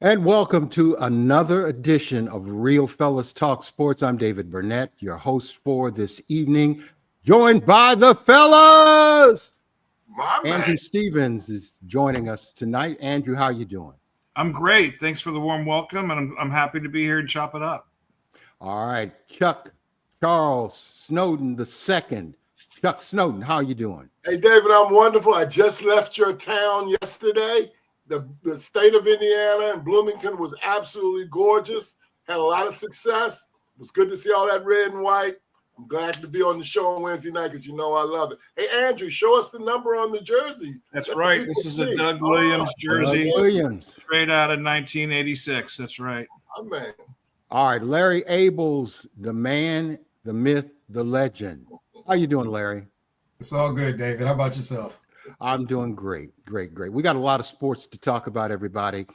And welcome to another edition of Real Fellas Talk Sports. I'm David Burnett, your host for this evening, joined by the fellas. Andrew Stevens is joining us tonight. Andrew, how you doing? I'm great. Thanks for the warm welcome, and I'm happy to be here and chop it up. All right, Chuck Charles Snowden II. Chuck Snowden, how you doing? Hey, David, I'm wonderful. I just left your town yesterday. The state of Indiana and Bloomington was absolutely gorgeous. Had a lot of success. It was good to see all that red and white. I'm glad to be on the show on Wednesday night because you know I love it. Hey, Andrew, show us the number on the jersey. That's right. This is a Doug Williams jersey. Doug Williams. Straight out of 1986. That's right. Oh, man. All right, Larry Abels, the man, the myth, the legend. How you doing, Larry? It's all good, David. How about yourself? I'm doing great. We got a lot of sports to talk about, everybody.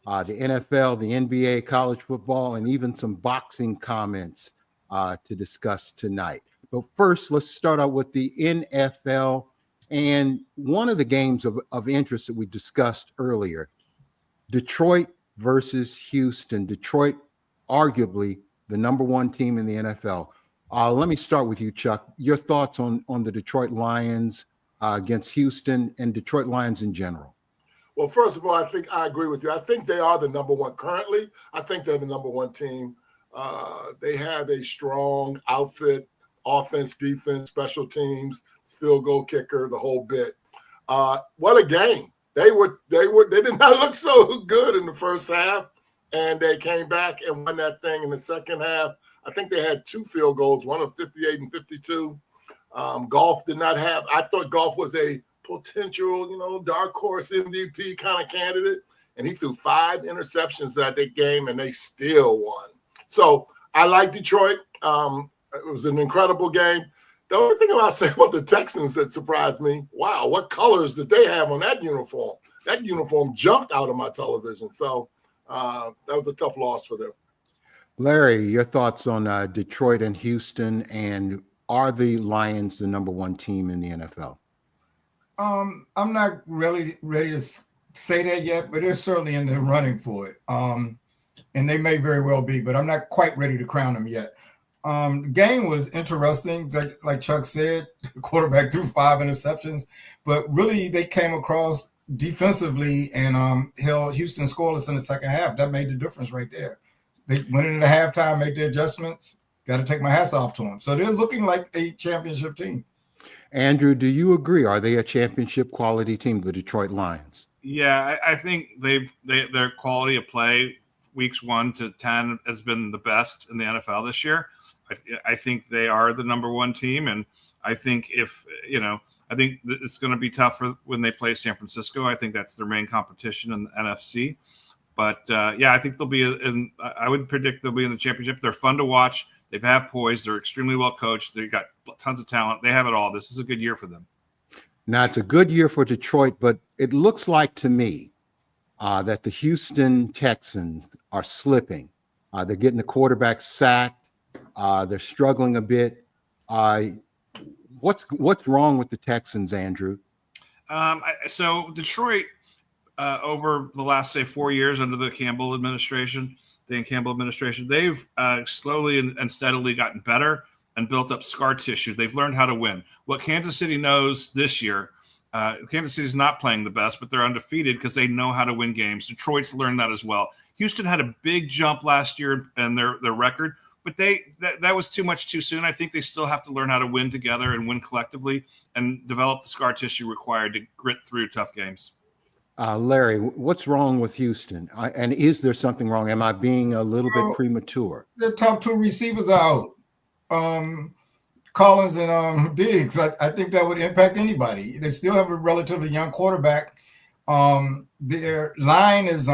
The NFL, the NBA, college football, and even some boxing comments to discuss tonight. But first, let's start out with the NFL. And one of the games of interest that we discussed earlier, Detroit versus Houston. Detroit, arguably the number one team in the NFL. Let me start with you, Chuck. Your thoughts on the Detroit Lions against Houston and Detroit Lions in general? Well, first of all, I think I agree with you. I think they are the number one currently. I think they're the number one team. They have a strong outfit, offense, defense, special teams, field goal kicker, the whole bit. What a game. They did not look so good in the first half, and they came back and won that thing in the second half. I think they had two field goals, one of 58 and 52. Golf did not have. I thought Golf was a potential, dark horse MVP kind of candidate, and he threw 5 interceptions that game, and they still won. So I like Detroit. It was an incredible game. The only thing I'll say about the Texans that surprised me, wow, what colors did they have on that uniform? That uniform jumped out of my television. So that was a tough loss for them. Larry, your thoughts on Detroit and Houston, and are the Lions the number one team in the NFL? I'm not really ready to say that yet, but they're certainly in the running for it. And they may very well be, but I'm not quite ready to crown them yet. The game was interesting, like Chuck said. The quarterback threw 5 interceptions, but really they came across defensively and held Houston scoreless in the second half. That made the difference right there. They went into halftime, made the adjustments. Got to take my hats off to them. So they're looking like a championship team. Andrew, do you agree? Are they a championship quality team, the Detroit Lions? Yeah, I think their quality of play weeks 1 to 10 has been the best in the NFL this year. I think they are the number one team, and I think I think it's going to be tough for when they play San Francisco. I think that's their main competition in the NFC. But I think they'll be I would predict they'll be in the championship. They're fun to watch. They've had poise. They're extremely well coached. They've got tons of talent. They have it all. This is a good year for them. Now, it's a good year for Detroit, but it looks like to me that the Houston Texans are slipping. They're getting the quarterback sacked. They're struggling a bit. What's wrong with the Texans, Andrew? So Detroit, over the last, say, 4 years under the Campbell administration, Dan Campbell administration, they've slowly and steadily gotten better and built up scar tissue. They've learned how to win. What Kansas City knows this year, Kansas City's not playing the best, but they're undefeated because they know how to win games. Detroit's learned that as well. Houston had a big jump last year in their record, but that was too much too soon. I think they still have to learn how to win together and win collectively and develop the scar tissue required to grit through tough games. Larry, what's wrong with Houston? And is there something wrong? Am I being a little bit premature? The top two receivers are out. Collins and Diggs. I think that would impact anybody. They still have a relatively young quarterback. Their line is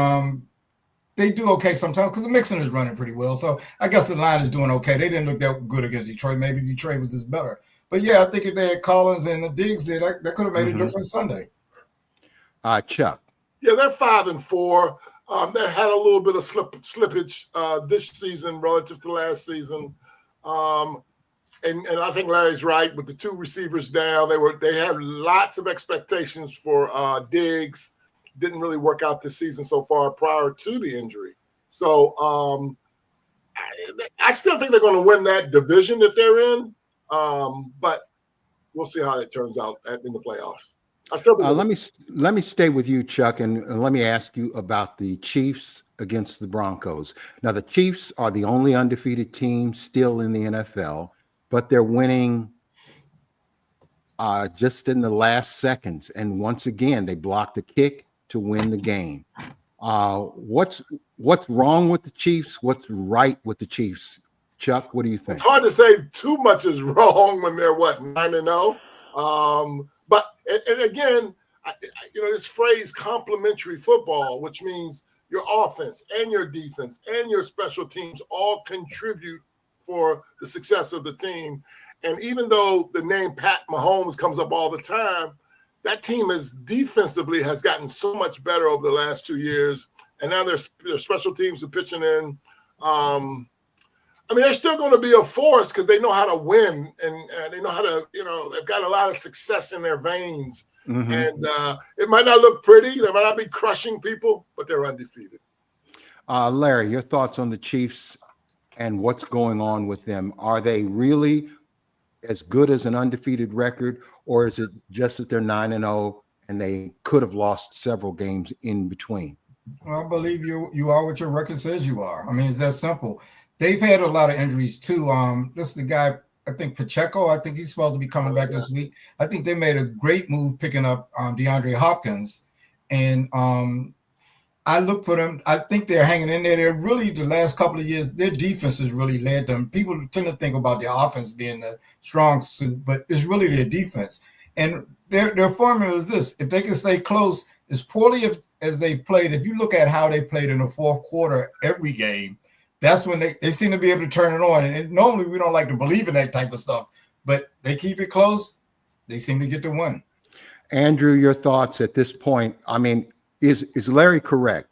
they do okay sometimes because the Mixon is running pretty well. So I guess the line is doing okay. They didn't look that good against Detroit. Maybe Detroit was just better. But yeah, I think if they had Collins and the Diggs there, that could have made a difference Sunday. Chuck. Yeah, they're 5-4. They had a little bit of slippage this season relative to last season. And I think Larry's right with the two receivers down. They had lots of expectations for Diggs. Didn't really work out this season so far prior to the injury. So I still think they're going to win that division that they're in. But we'll see how it turns out in the playoffs. I still let me stay with you, Chuck, and let me ask you about the Chiefs against the Broncos. Now, the Chiefs are the only undefeated team still in the NFL, but they're winning just in the last seconds. And once again, they blocked a kick to win the game. What's wrong with the Chiefs? What's right with the Chiefs? Chuck, what do you think? It's hard to say too much is wrong when they're 9-0. But and again, this phrase complementary football, which means your offense and your defense and your special teams all contribute for the success of the team. And even though the name Pat Mahomes comes up all the time, that team defensively has gotten so much better over the last 2 years. And now their special teams are pitching in. They're still going to be a force because they know how to win and they know how to, they've got a lot of success in their veins. Mm-hmm. And it might not look pretty. They might not be crushing people, but they're undefeated. Larry, your thoughts on the Chiefs and what's going on with them? Are they really as good as an undefeated record, or is it just that they're 9-0 and they could have lost several games in between? Well, I believe you are what your record says you are. It's that simple. They've had a lot of injuries too. This is the guy, I think Pacheco. I think he's supposed to be coming back this week. I think they made a great move picking up DeAndre Hopkins, and I look for them. I think they're hanging in there. They're really the last couple of years, their defense has really led them. People tend to think about their offense being the strong suit, but it's really their defense. And their formula is this: if they can stay close, as poorly as they've played, if you look at how they played in the fourth quarter every game, that's when they seem to be able to turn it on. And normally we don't like to believe in that type of stuff, but they keep it close. They seem to get the win. Andrew, your thoughts at this point? Is Larry correct?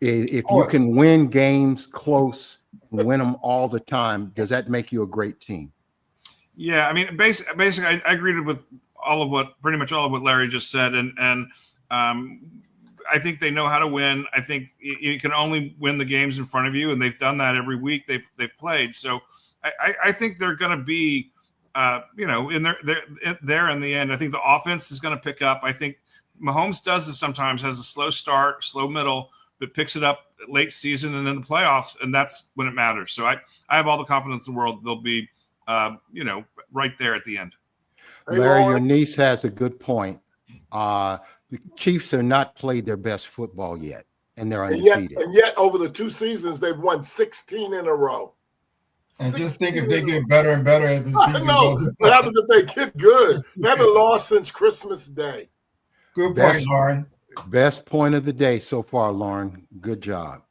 If you can win games close and win them all the time, does that make you a great team? Yeah, basically, I agreed with pretty much all of what Larry just said, and I think they know how to win. I think you can only win the games in front of you, and they've done that every week they've played. So I think they're going to be, in there in the end. I think the offense is going to pick up. I think Mahomes does this sometimes, has a slow start, slow middle, but picks it up late season and in the playoffs, and that's when it matters. So I have all the confidence in the world they'll be, right there at the end. Larry, your niece has a good point. The Chiefs have not played their best football yet, and they're undefeated. And yet, over the 2 seasons, they've won 16 in a row. And just think if they get better and better as the season goes. What happens if they get good? They haven't lost since Christmas Day. Good point, Lauren. Best point of the day so far, Lauren. Good job.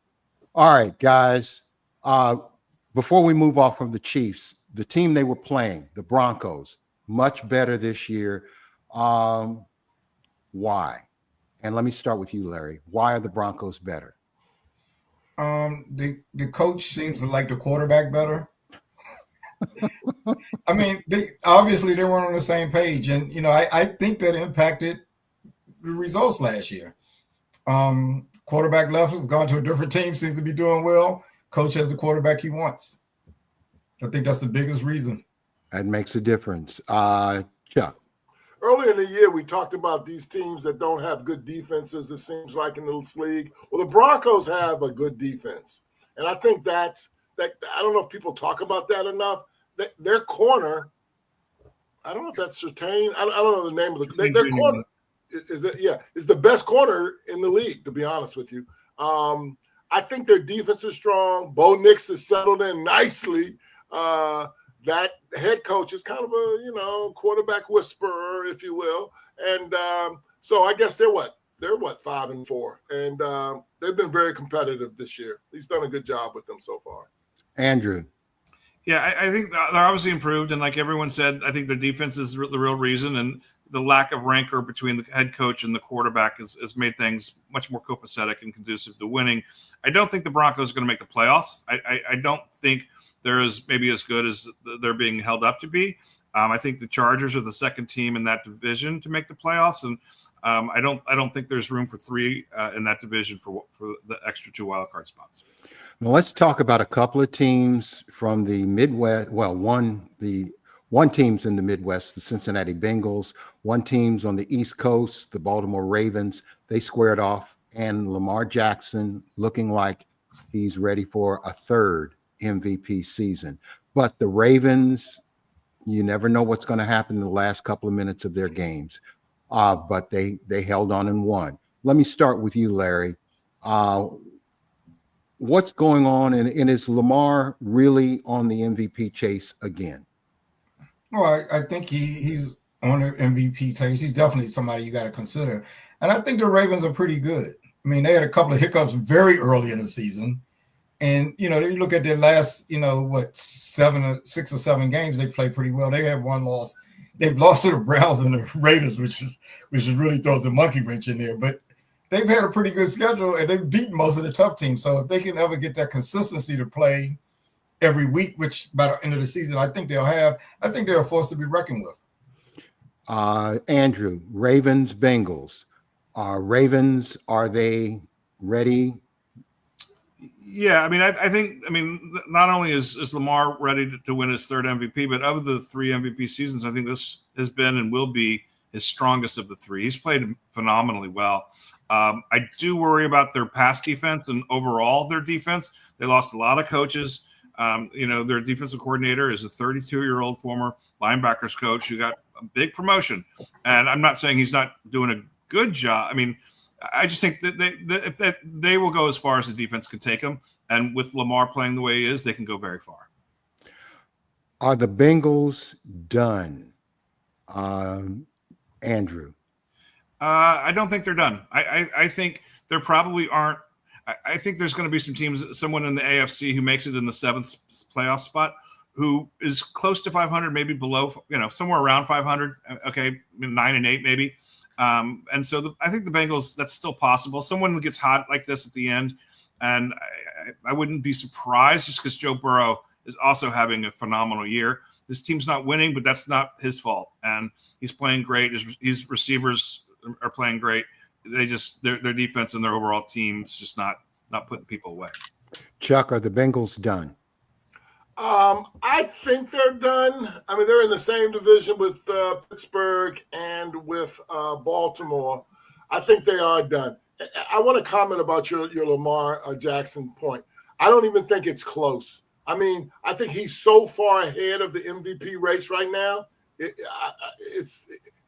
All right, guys. Before we move off from the Chiefs, the team they were playing, the Broncos, much better this year. Why? And let me start with you, Larry. Why are the Broncos better? The coach seems to like the quarterback better. They weren't on the same page, and I think that impacted the results last year. Quarterback left, has gone to a different team, seems to be doing well. Coach has the quarterback he wants. I think that's the biggest reason. That makes a difference. Chuck. Earlier in the year, we talked about these teams that don't have good defenses, it seems like, in this league. Well, the Broncos have a good defense. And I think that I don't know if people talk about that enough. Their corner, I don't know if that's Surtain. I don't know the name of their corner. is the best corner in the league, to be honest with you. I think their defense is strong. Bo Nix has settled in nicely. That head coach is kind of a, quarterback whisperer, if you will. And so I guess they're 5-4. And they've been very competitive this year. He's done a good job with them so far. Andrew. Yeah, I think they're obviously improved. And like everyone said, I think their defense is the real reason. And the lack of rancor between the head coach and the quarterback has made things much more copacetic and conducive to winning. I don't think the Broncos are going to make the playoffs. I don't think they're maybe as good as they're being held up to be. I think the Chargers are the second team in that division to make the playoffs, and I don't think there's room for three in that division for the extra 2 wildcard spots. Now let's talk about a couple of teams from the Midwest. Well, one team's in the Midwest, the Cincinnati Bengals. One team's on the East Coast, the Baltimore Ravens. They squared off, and Lamar Jackson looking like he's ready for a third MVP season. But the Ravens, you never know what's going to happen in the last couple of minutes of their games. But they held on and won. Let me start with you, Larry. What's going on, and is Lamar really on the MVP chase again? Well, I think he's on the MVP chase. He's definitely somebody you got to consider. And I think the Ravens are pretty good. I mean, they had a couple of hiccups very early in the season. And, you look at their last, 6 or 7 games, they played pretty well. They had one loss. They've lost to the Browns and the Raiders, which is really throws a monkey wrench in there. But they've had a pretty good schedule, and they've beaten most of the tough teams. So if they can ever get that consistency to play every week, which by the end of the season I think they'll have, I think they're a force to be reckoned with. Andrew, Ravens, Bengals. Ravens, are they ready? Yeah, I think not only is Lamar ready to win his third MVP, but of the 3 MVP seasons, I think this has been and will be his strongest of the 3. He's played phenomenally well. I do worry about their pass defense and overall their defense. They lost a lot of coaches. Their defensive coordinator is a 32-year-old former linebackers coach who got a big promotion. And I'm not saying he's not doing a good job. I just think that they will go as far as the defense can take them. And with Lamar playing the way he is, they can go very far. Are the Bengals done? Andrew? I don't think they're done. I think there probably aren't. I think there's going to be some teams, someone in the AFC who makes it in the 7th playoff spot, who is close to 500, maybe below, somewhere around 500. Okay, 9-8 maybe. And so I think the Bengals, that's still possible. Someone gets hot like this at the end, and I wouldn't be surprised just because Joe Burrow is also having a phenomenal year. This team's not winning, but that's not his fault. And he's playing great. His receivers are playing great. Their defense and their overall team is just not putting people away. Chuck, are the Bengals done? I think they're done. They're in the same division with Pittsburgh and with Baltimore. I think they are done. I want to comment about your Lamar Jackson point. I don't even think it's close. I think he's so far ahead of the MVP race right now.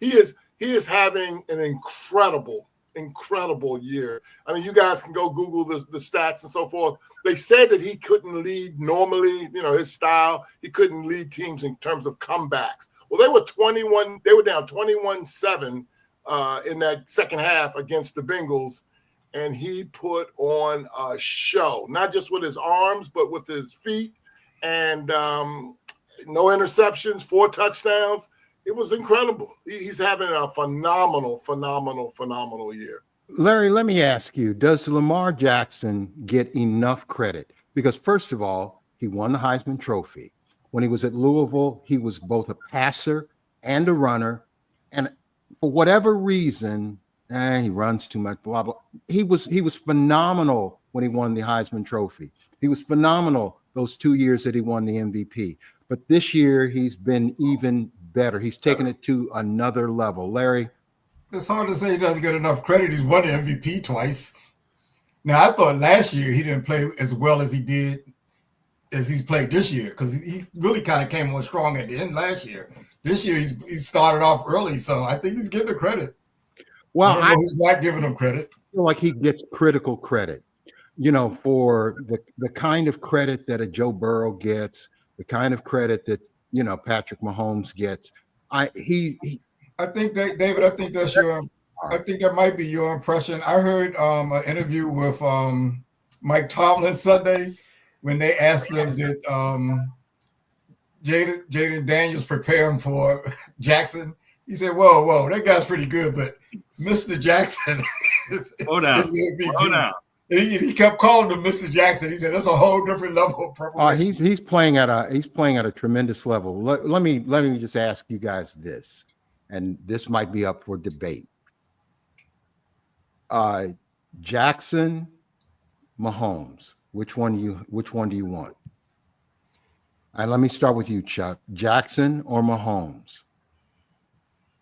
He is having an incredible year. You guys can go Google the stats and so forth. They said that he couldn't lead normally, his style. He couldn't lead teams in terms of comebacks. Well, they were down 21-7 in that second half against the Bengals, and he put on a show, not just with his arms, but with his feet, and no interceptions, 4 touchdowns. It was incredible. He's having a phenomenal year. Larry, let me ask you, does Lamar Jackson get enough credit? Because first of all, he won the Heisman Trophy. When he was at Louisville, he was both a passer and a runner. And for whatever reason, he runs too much, blah, blah. He was phenomenal when he won the Heisman Trophy. He was phenomenal those 2 years that he won the MVP. But this year, he's been even better. He's taken it to another level. Larry? It's hard to say he doesn't get enough credit. He's won the MVP twice. Now, I thought last year he didn't play as well as he's played this year, because he really kind of came on strong at the end last year. This year, he started off early, so I think he's getting the credit. Well, I don't know who's not giving him credit. feel like he gets critical credit, for the kind of credit that a Joe Burrow gets, the kind of credit that Patrick Mahomes gets. I think that, David. I think that's your. I think that might be your impression. I heard an interview with Mike Tomlin Sunday when they asked him did Jaden Daniels prepare him for Jackson. He said, "Whoa, that guy's pretty good, but Mr. Jackson is Slow down. He kept calling him Mr. Jackson. He said that's a whole different level of preparation. he's playing at a tremendous level. Let me just ask you guys this, and this might be up for debate. Jackson, Mahomes, which one do you want? And let me start with you, Chuck. Jackson or Mahomes?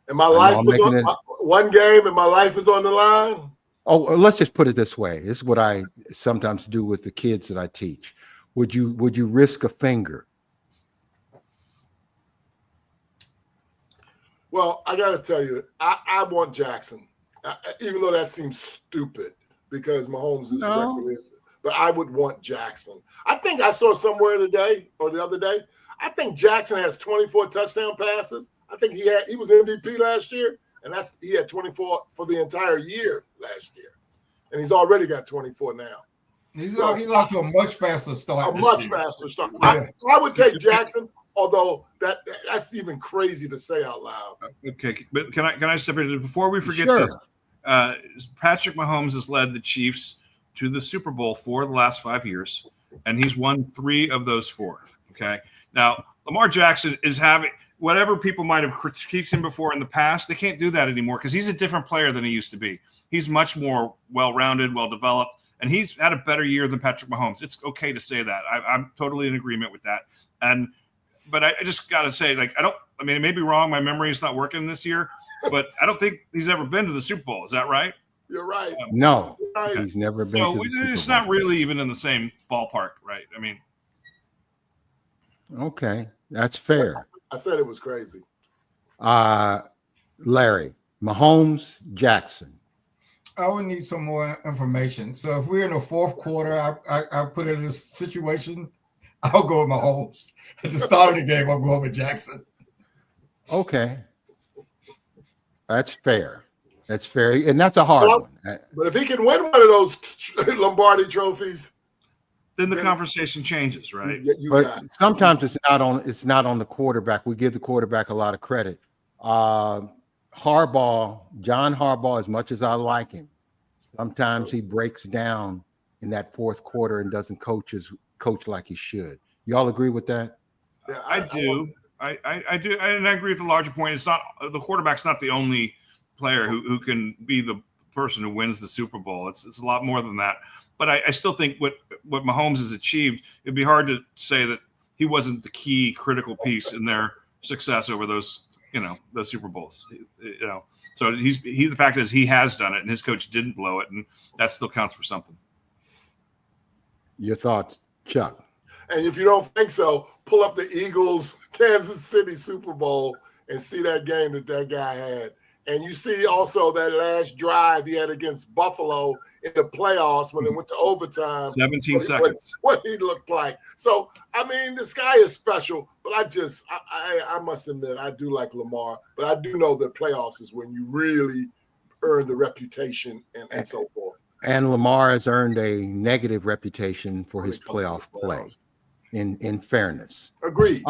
And my life was on one game, and my life is on the line. Oh, let's just put it this way. This is what I sometimes do with the kids that I teach. Would you risk a finger? Well, I got to tell you, I want Jackson, even though that seems stupid because Mahomes is record is. But I would want Jackson. I think I saw somewhere today or the other day. I think Jackson has 24 touchdown passes. I think he was MVP last year, and he had 24 for the entire year last year, and he's already got 24 now. He's off to a much faster start. Faster start. Yeah. I would take Jackson, although that's even crazy to say out loud. Okay, but can I separate it before we forget this? Patrick Mahomes has led the Chiefs to the Super Bowl 4 the last 5 years, and he's won 3 of those 4. Okay, now Lamar Jackson is having whatever people might have critiqued him before in the past. They can't do that anymore because he's a different player than he used to be. He's much more well-rounded, well-developed, and he's had a better year than Patrick Mahomes. It's okay to say that. I'm totally in agreement with that. But I just got to say, I mean, it may be wrong. My memory is not working this year, but I don't think he's ever been to the Super Bowl. Is that right? You're right. No, right. He's never been to the Super Bowl. It's not really even in the same ballpark, right? I mean. Okay, that's fair. I said it was crazy. Larry, Mahomes, Jackson. I would need some more information. So if we're in the fourth quarter, I put it in this situation, I'll go with Mahomes. At the start of the game, I'll go with Jackson. Okay. That's fair. And that's a hard one. But if he can win one of those Lombardi trophies, then the conversation changes, right? But sometimes it's not on the quarterback. We give the quarterback a lot of credit. John Harbaugh, as much as I like him, sometimes he breaks down in that fourth quarter and doesn't coach like he should. Y'all agree with that? Yeah, I do. I do, and I agree with the larger point. It's not the quarterback's not the only player who can be the person who wins the Super Bowl. It's a lot more than that. But I still think what Mahomes has achieved, it'd be hard to say that he wasn't the key critical piece in their success over those Super Bowls. So the fact is he has done it, and his coach didn't blow it, and that still counts for something. Your thoughts, Chuck? And if you don't think so, pull up the Eagles Kansas City Super Bowl and see that game that guy had. And you see also that last drive he had against Buffalo in the playoffs when it went to overtime. 17 seconds. What he looked like. So, I mean, this guy is special, but I must admit, I do like Lamar, but I do know that playoffs is when you really earn the reputation and so forth. And Lamar has earned a negative reputation for his playoff play, in fairness. Agreed.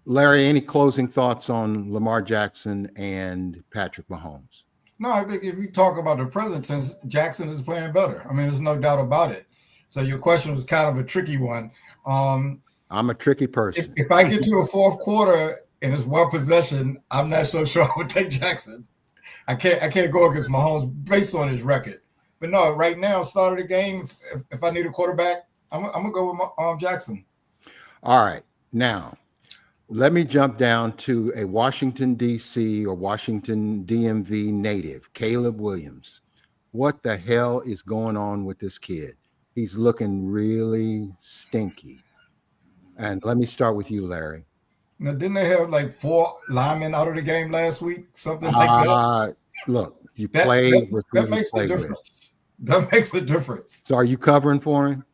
Larry, any closing thoughts on Lamar Jackson and Patrick Mahomes? No, I think if you talk about the present tense, Jackson is playing better. I mean, there's no doubt about it. So your question was kind of a tricky one. I'm a tricky person. If I get to a fourth quarter and it's one possession, I'm not so sure I would take Jackson. I can't go against Mahomes based on his record. But no, right now, start of the game, if I need a quarterback, I'm gonna go with Jackson. All right, now. Let me jump down to a Washington, D.C. or Washington, DMV native, Caleb Williams. What the hell is going on with this kid? He's looking really stinky. And let me start with you, Larry. Now, didn't they have like 4 linemen out of the game last week? Something like that? look, you That, play that, with who that you makes play the with. difference. That makes a difference. So are you covering for him?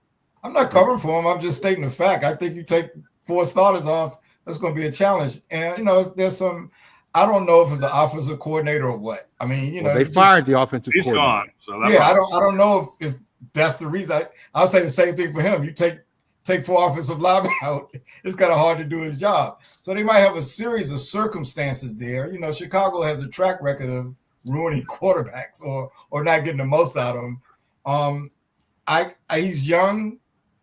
I'm not covering for him. I'm just stating the fact. I think you take 4 starters off, that's going to be a challenge. And, there's some, I don't know if it's an offensive coordinator or what. I mean, Well, they fired the offensive He's coordinator. gone. So that Yeah, I don't know if that's the reason. I'll say the same thing for him. You take 4 offensive linemen out, it's kind of hard to do his job. So they might have a series of circumstances there. Chicago has a track record of ruining quarterbacks or not getting the most out of them. He's young.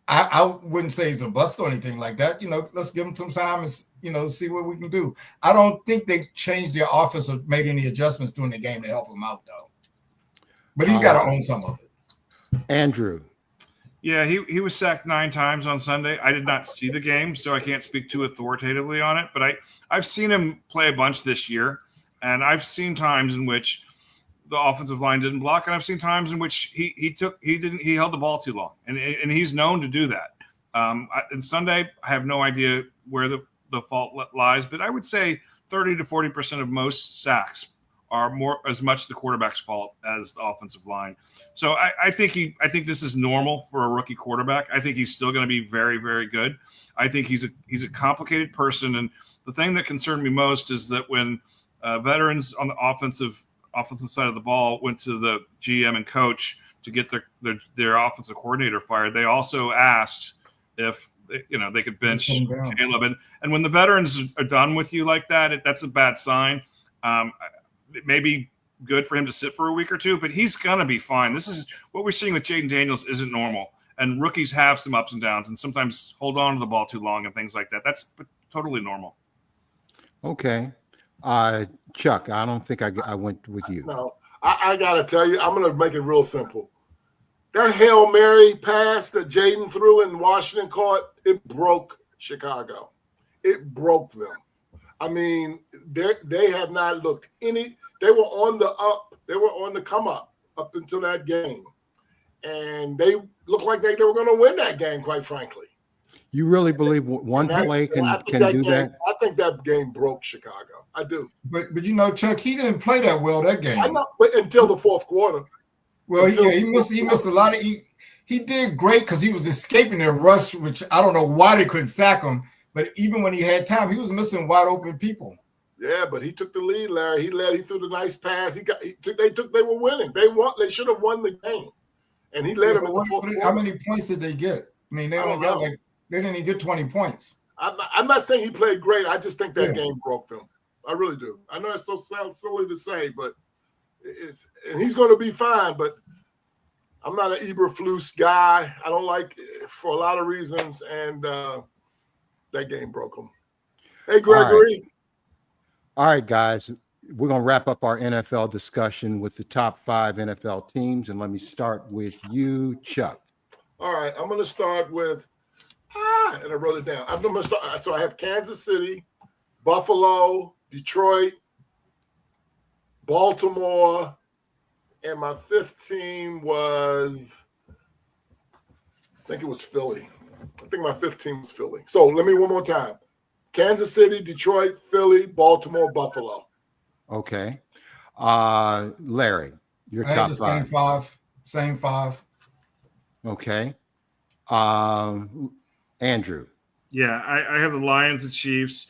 I wouldn't say he's a bust or anything like that. Let's give him some time and see what we can do. I don't think they changed their offense or made any adjustments during the game to help him out though. But he's got to own some of it. Andrew. Yeah, he was sacked 9 times on Sunday. I did not see the game, so I can't speak too authoritatively on it. But I've seen him play a bunch this year, and I've seen times in which the offensive line didn't block, and I've seen times in which he held the ball too long, and he's known to do that. And Sunday, I have no idea where the fault lies, but I would say 30 to 40% of most sacks are as much the quarterback's fault as the offensive line. So I think this is normal for a rookie quarterback. I think he's still going to be very, very good. I think he's a complicated person, and the thing that concerned me most is that when veterans on the offensive side of the ball went to the GM and coach to get their offensive coordinator fired, they also asked if they could bench Caleb. And when the veterans are done with you like that, that's a bad sign. It may be good for him to sit for a week or two, but he's going to be fine. This is what we're seeing with Jaden Daniels isn't normal. And rookies have some ups and downs and sometimes hold on to the ball too long and things like that. That's totally normal. Okay. Chuck, I don't think I went with you. No, I got to tell you, I'm going to make it real simple. That Hail Mary pass that Jaden threw in Washington caught, it broke Chicago. It broke them. I mean, they have not looked any. They were on the up. They were on the come up until that game. And they looked like they were going to win that game, quite frankly. You really believe one play can do that? I think that game broke Chicago. I do. But Chuck, he didn't play that well that game. I know, but until the fourth quarter. Well, he missed a lot of. He did great because he was escaping their rush, which I don't know why they couldn't sack him. But even when he had time, he was missing wide open people. Yeah, but he took the lead, Larry. He threw the nice pass. They were winning. They should have won the game, and he led them in the fourth quarter. How many points did they get? I mean, they didn't even get 20 points. I'm not saying he played great. I just think that game broke them. I really do. I know it sounds silly to say, but and he's going to be fine. But I'm not an Eberflus guy. I don't like it for a lot of reasons, and that game broke him. Hey, Gregory. All right, guys. We're going to wrap up our NFL discussion with the top 5 NFL teams, and let me start with you, Chuck. All right, I'm going to start with and I wrote it down. I'm going to start. So I have Kansas City, Buffalo, Detroit, Baltimore, and my 5th team was, I think it was Philly. I think my 5th team was Philly. So let me one more time. Kansas City, Detroit, Philly, Baltimore, Buffalo. Okay. Larry, your top 5. Same 5. Okay. Andrew. Yeah, I have the Lions, the Chiefs,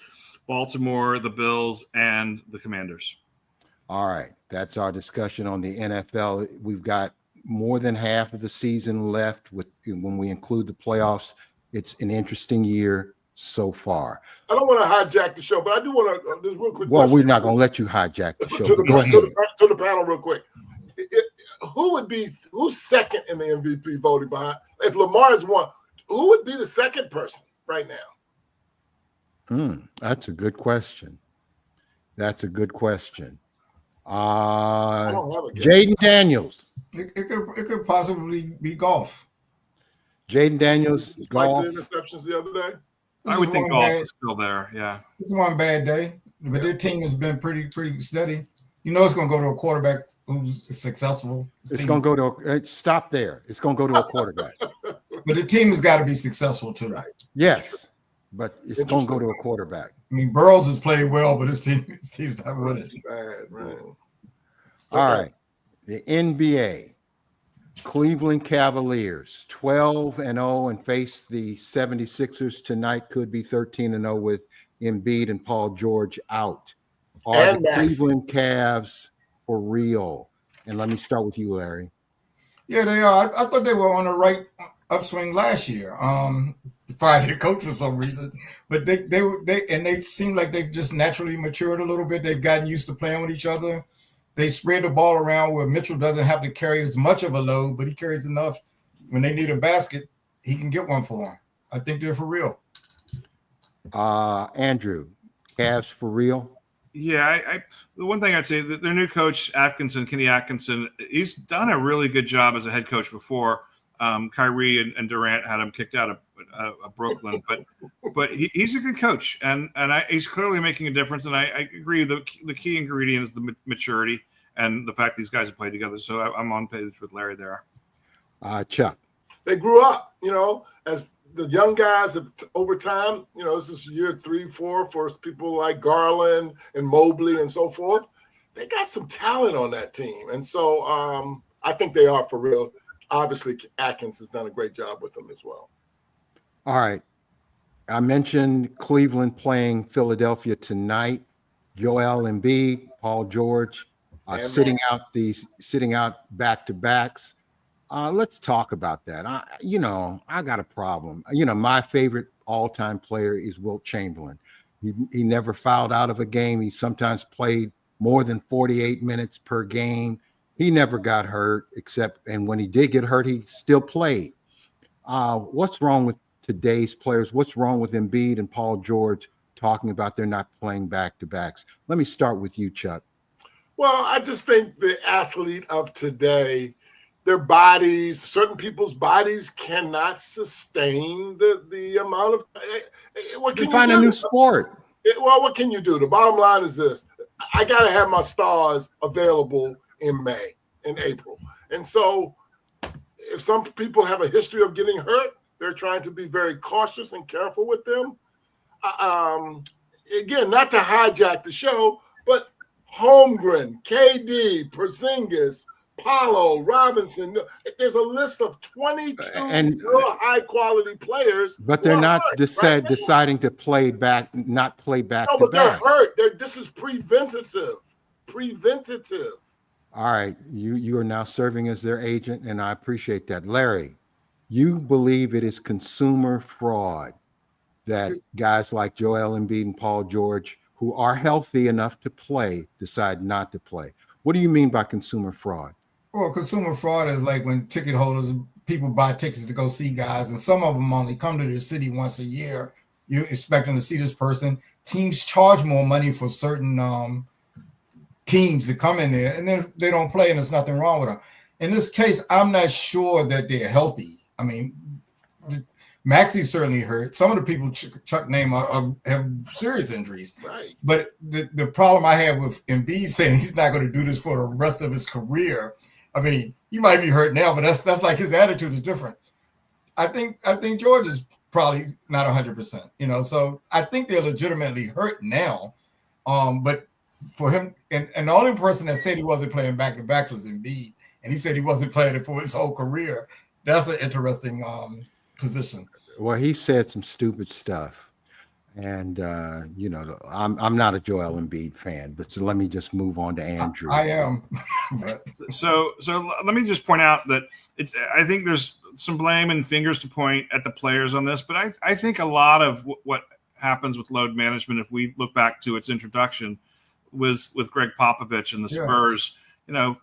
Baltimore, the Bills, and the Commanders. All right. That's our discussion on the NFL. We've got more than half of the season left when we include the playoffs. It's an interesting year so far. I don't want to hijack the show, but I do want to just real quick. Well, we're not going to let you hijack the show. Go ahead. To the panel real quick. Who's second in the MVP voting behind? If Lamar is one, who would be the second person right now? That's a good question. I don't have a guess. Jaden Daniels. It could possibly be golf. Jaden Daniels. Despite golf. the interceptions the other day. I would think golf is still there. Yeah. It's one bad day, but their team has been pretty steady. It's going to go to a quarterback who's successful. It's going to go to stop there. It's going to go to a quarterback. But the team has got to be successful too. Right. Yes, but it's going to go to a quarterback. I mean, Burrows has played well, but his team's not winning. Bad, right? All Okay. right. The NBA. Cleveland Cavaliers 12-0 and face the 76ers tonight. Could be 13-0 with Embiid and Paul George out. Are And the Maxey. Cleveland Cavs for real? And let me start with you, Larry. Yeah, they are. I thought they were on the right upswing last year. Fired their coach for some reason, but they seem like they've just naturally matured a little bit. They've gotten used to playing with each other. They spread the ball around where Mitchell doesn't have to carry as much of a load, but he carries enough. When they need a basket, he can get one for them. I think they're for real. Andrew, Cavs for real? Yeah, the one thing I'd say that their new coach Kenny Atkinson, he's done a really good job as a head coach before. Kyrie and Durant had him kicked out of Brooklyn, but he's a good coach, and he's clearly making a difference. And I agree. The key ingredient is the maturity and the fact these guys have played together. So I'm on page with Larry there. Chuck. They grew up, as the young guys have over time. This is year 3, 4 for people like Garland and Mobley and so forth. They got some talent on that team, and so I think they are for real. Obviously, Atkins has done a great job with them as well. All right. I mentioned Cleveland playing Philadelphia tonight. Joel Embiid, Paul George, sitting out back-to-backs. Let's talk about that. I got a problem. My favorite all-time player is Wilt Chamberlain. He never fouled out of a game. He sometimes played more than 48 minutes per game. He never got hurt, and when he did get hurt, he still played. What's wrong with today's players? What's wrong with Embiid and Paul George talking about they're not playing back-to-backs? Let me start with you, Chuck. Well, I just think the athlete of today, their bodies, certain people's bodies cannot sustain the amount of what can you find do? A new sport. Well, what can you do? The bottom line is this. I got to have my stars available in May, in April. And so if some people have a history of getting hurt, they're trying to be very cautious and careful with them. Again, not to hijack the show, but Holmgren, KD, Porzingis, Paolo, Robinson. There's a list of 22 real high-quality players. But they're not deciding to play back, not play back to back. They're hurt. This is preventative. All right. You are now serving as their agent, and I appreciate that. Larry, you believe it is consumer fraud that guys like Joel Embiid and Paul George, who are healthy enough to play, decide not to play. What do you mean by consumer fraud? Well, consumer fraud is like when ticket holders, people buy tickets to go see guys, and some of them only come to their city once a year. You're expecting to see this person. Teams charge more money for certain teams to come in there, and then they don't play, and there's nothing wrong with them. In this case, I'm not sure that they're healthy. I mean, Maxey's certainly hurt. Some of the people Chuck named have serious injuries. Right. But the problem I have with Embiid saying he's not going to do this for the rest of his career. I mean, he might be hurt now, but that's like his attitude is different. I think George is probably not 100%. So I think they're legitimately hurt now. But for him, and the only person that said he wasn't playing back-to-back was Embiid, and he said he wasn't playing it for his whole career. That's an interesting position. Well, he said some stupid stuff, and I'm not a Joel Embiid fan, but so let me just move on to Andrew. I am. So let me just point out that I think there's some blame and fingers to point at the players on this, but I think a lot of what happens with load management, if we look back to its introduction, was with Greg Popovich and the Spurs,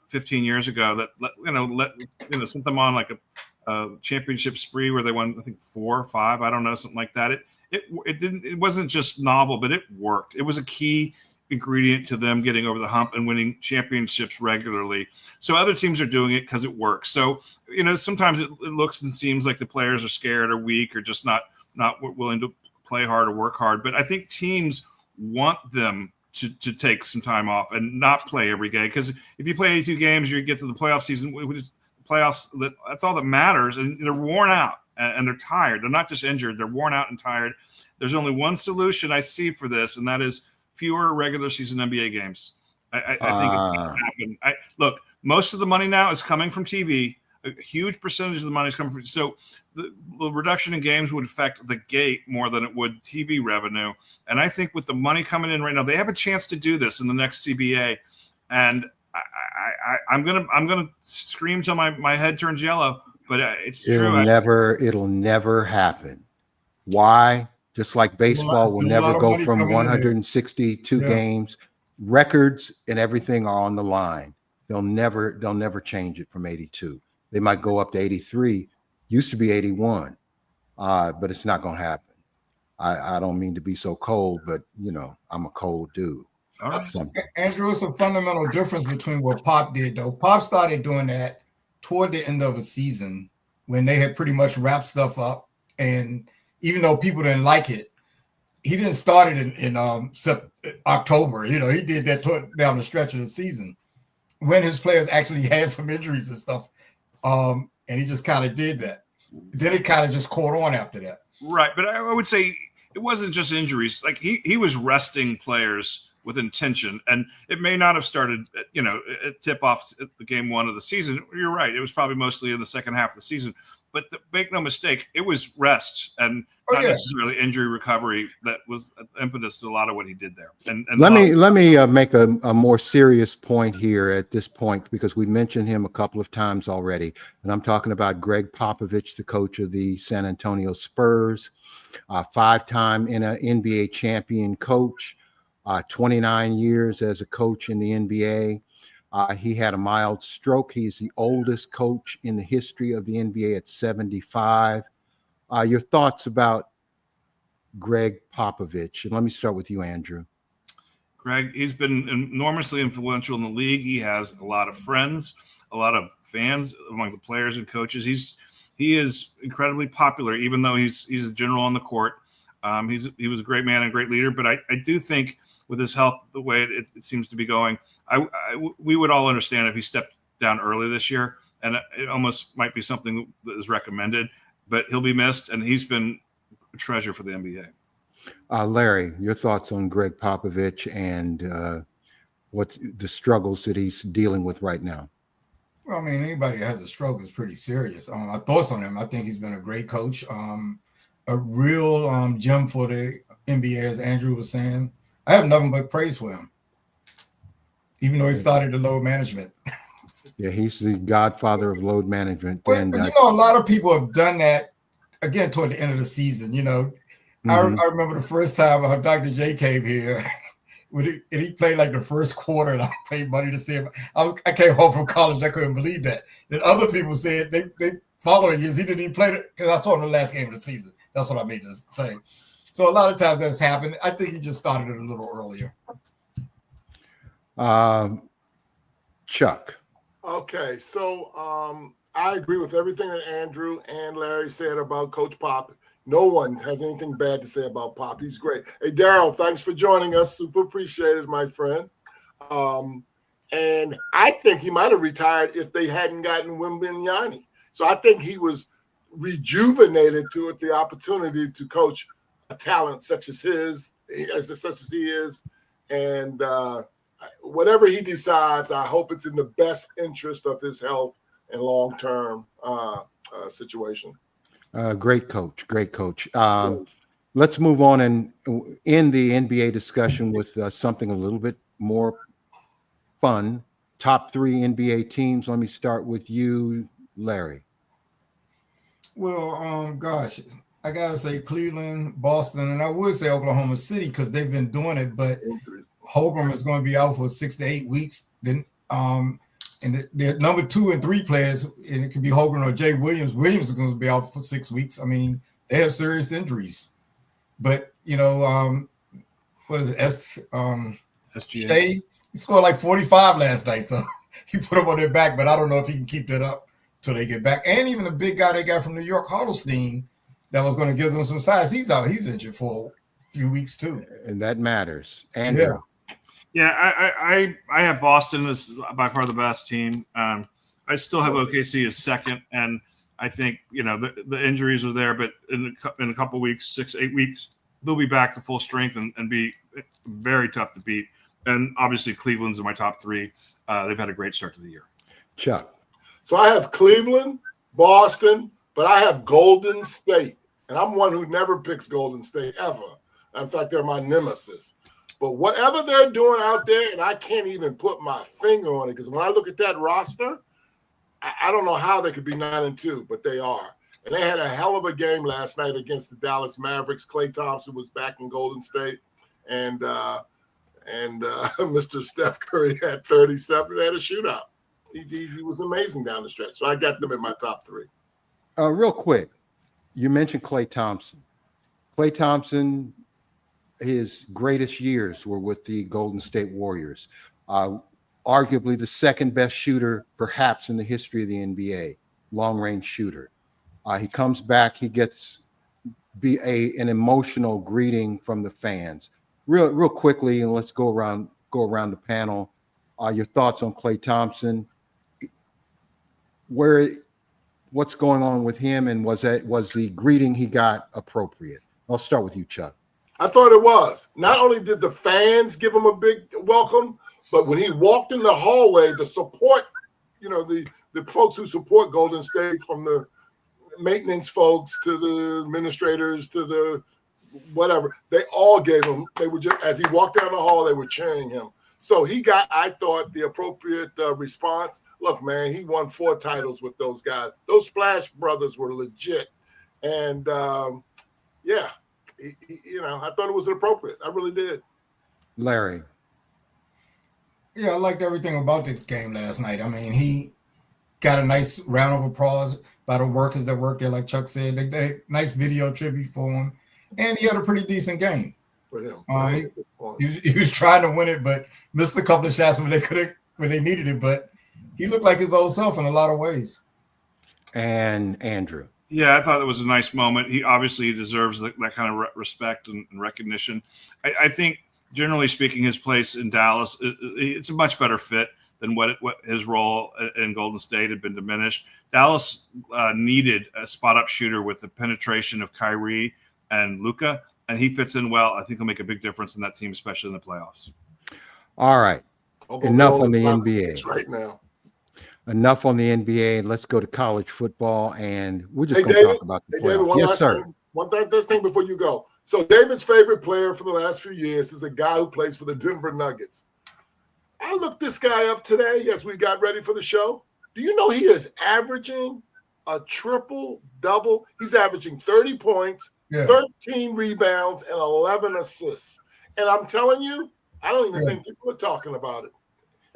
15 years ago, that sent them on like a championship spree where they won, I think 4 or 5, I don't know, something like that. It wasn't just novel, but it worked. It was a key ingredient to them getting over the hump and winning championships regularly. So other teams are doing it because it works. So, sometimes it looks and seems like the players are scared or weak or just not willing to play hard or work hard. But I think teams want them to take some time off and not play every game. Because if you play 82 games, you get to the playoff season, playoffs, that's all that matters. And they're worn out and they're tired. They're not just injured. They're worn out and tired. There's only one solution I see for this, and that is fewer regular season NBA games. I think it's going to happen. Look, most of the money now is coming from TV. A huge percentage of the money is coming from. So the reduction in games would affect the gate more than it would TV revenue. And I think with the money coming in right now, they have a chance to do this in the next CBA. And I'm gonna scream till my head turns yellow. But it's true. It'll never happen. Why? Just like baseball will never go from 162 games. Records and everything are on the line. They'll never change it from 82. They might go up to 83. Used to be 81, but it's not going to happen. I don't mean to be so cold, but I'm a cold dude. All right. Andrew, it's a fundamental difference between what Pop did, though. Pop started doing that toward the end of a season when they had pretty much wrapped stuff up, and even though people didn't like it, he didn't start it in October. He did that down the stretch of the season when his players actually had some injuries and stuff. And he just kind of did that. Then it kind of just caught on after that. Right. But I would say it wasn't just injuries. Like he was resting players with intention, and it may not have started, at tip-offs at the game one of the season. You're right. It was probably mostly in the second half of the season. But make no mistake, it was rest and not necessarily injury recovery that was impetus to a lot of what he did there. And let me make a more serious point here at this point, because we mentioned him a couple of times already, and I'm talking about Greg Popovich, the coach of the San Antonio Spurs, five-time NBA champion coach, 29 years as a coach in the NBA. He had a mild stroke. He's the oldest coach in the history of the NBA at 75. Your thoughts about Greg Popovich? And let me start with you, Andrew. Greg, he's been enormously influential in the league. He has a lot of friends, a lot of fans among the players and coaches. He is incredibly popular, even though he's a general on the court. He was a great man and a great leader. But I do think with his health, the way it seems to be going, we would all understand if he stepped down early this year, and it almost might be something that is recommended, but he'll be missed, and he's been a treasure for the NBA. Larry, your thoughts on Greg Popovich and what the struggles that he's dealing with right now? Well, I mean, anybody that has a stroke is pretty serious. My thoughts on him, I think he's been a great coach, a real gem for the NBA, as Andrew was saying. I have nothing but praise for him, even though he started the load management. Yeah, he's the godfather of load management. But a lot of people have done that, again, toward the end of the season. I remember the first time Dr. J came here, and he played like the first quarter, and I paid money to see him. I came home from college, and I couldn't believe that. Then other people said they following years, he didn't even play it, because I saw him the last game of the season. That's what I mean to say. So a lot of times that's happened. I think he just started it a little earlier. Chuck. Okay, so I agree with everything that Andrew and Larry said about Coach Pop. No one has anything bad to say about Pop. He's great. Hey, Daryl, thanks for joining us. Super appreciated, my friend. And I think he might have retired if they hadn't gotten Wembanyama. So I think he was rejuvenated to the opportunity to coach a talent such as his, such as he is. And whatever he decides, I hope it's in the best interest of his health and long-term situation. Great coach. Let's move on and end the NBA discussion with something a little bit more fun. Top 3 NBA teams. Let me start with you, Larry. Well, gosh, I gotta say Cleveland, Boston, and I would say Oklahoma City, because they've been doing it, but Holmgren is going to be out for 6 to 8 weeks. Then, and the number 2 and 3 players, and it could be Holmgren or Jay Williams. Williams is going to be out for 6 weeks. I mean, they have serious injuries. But what is it? SGA. Shea, he scored like 45 last night, so he put them on their back. But I don't know if he can keep that up till they get back. And even the big guy they got from New York, Huddleston, that was going to give them some size. He's out. He's injured for a few weeks too, and that matters. Andrew. Yeah, I have Boston as by far the best team. I still have OKC as second, and I think the injuries are there, but in a couple weeks, 6-8 weeks, they'll be back to full strength and be very tough to beat. And obviously Cleveland's in my top three. They've had a great start to the year. Chuck. So I have Cleveland, Boston, but I have Golden State. And I'm one who never picks Golden State ever. In fact, they're my nemesis. But whatever they're doing out there, and I can't even put my finger on it, because when I look at that roster, I don't know how they could be 9-2, but they are. And they had a hell of a game last night against the Dallas Mavericks. Klay Thompson was back in Golden State, and Mr. Steph Curry had 37. They had a shootout. He was amazing down the stretch. So I got them in my top three. Real quick, you mentioned Klay Thompson. Klay Thompson, his greatest years were with the Golden State Warriors. Arguably the second best shooter, perhaps, in the history of the NBA, long-range shooter. He comes back, he gets an emotional greeting from the fans. Real quickly, and let's go around the panel. Your thoughts on Klay Thompson? What's going on with him, and was the greeting he got appropriate? I'll start with you, Chuck. I thought it was. Not only did the fans give him a big welcome, but when he walked in the hallway, the support, the folks who support Golden State, from the maintenance folks to the administrators to the whatever, they all gave him, they were just, as he walked down the hall, they were cheering him. So he got, I thought, the appropriate response. Look, man, he won 4 titles with those guys. Those Splash Brothers were legit. And, yeah, I thought it was appropriate. I really did. Larry. Yeah, I liked everything about this game last night. I mean, he got a nice round of applause by the workers that worked there, like Chuck said. They nice video tribute for him. And he had a pretty decent game. For him. He was trying to win it, but missed a couple of shots when they needed it. But he looked like his old self in a lot of ways. And Andrew. Yeah, I thought it was a nice moment. He obviously deserves that kind of respect and recognition. I think, generally speaking, his place in Dallas, it's a much better fit than what his role in Golden State had been diminished. Dallas needed a spot-up shooter with the penetration of Kyrie and Luka, and he fits in well. I think he'll make a big difference in that team, especially in the playoffs. All right. Enough on the NBA. Right now. Enough on the NBA. Let's go to college football, and we're just going to talk about the playoffs. Yes, sir. One thing before you go. So David's favorite player for the last few years is a guy who plays for the Denver Nuggets. I looked this guy up today as we got ready for the show. Do you know he is averaging a triple-double? He's averaging 30 points, 13 rebounds, and 11 assists. And I'm telling you, I don't even think people are talking about it.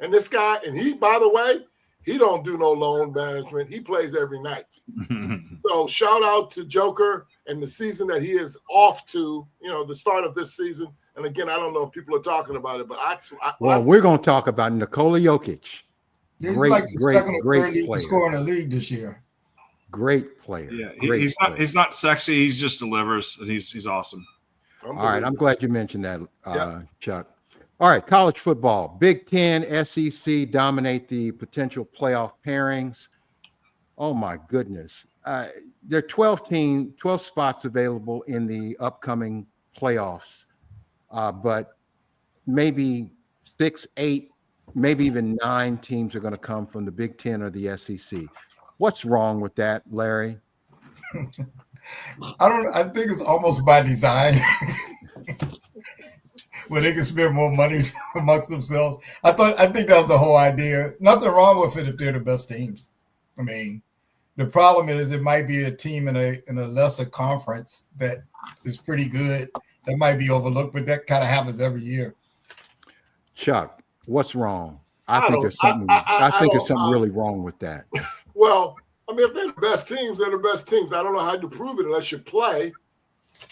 And this guy, and he, by the way, he don't do no loan management. He plays every night. So shout out to Joker and the season that he is off to, the start of this season. And again, I don't know if people are talking about it, but we're going to talk about Nikola Jokic. He's like the second or third leading scorer in the league this year. Great player. Yeah, he's not sexy. He just delivers, and he's awesome. All right, I'm glad you mentioned that, Chuck. All right, college football. Big Ten, SEC dominate the potential playoff pairings. Oh, my goodness. There are 12 spots available in the upcoming playoffs, but maybe 6, 8, maybe even 9 teams are going to come from the Big Ten or the SEC. What's wrong with that, Larry? I think it's almost by design. Where they can spend more money amongst themselves. I think that was the whole idea. Nothing wrong with it if they're the best teams. I mean, the problem is it might be a team in a lesser conference that is pretty good that might be overlooked, but that kind of happens every year. Chuck, what's wrong? I think there's something really wrong with that. Well, I mean, if they're the best teams, they're the best teams. I don't know how to prove it unless you play,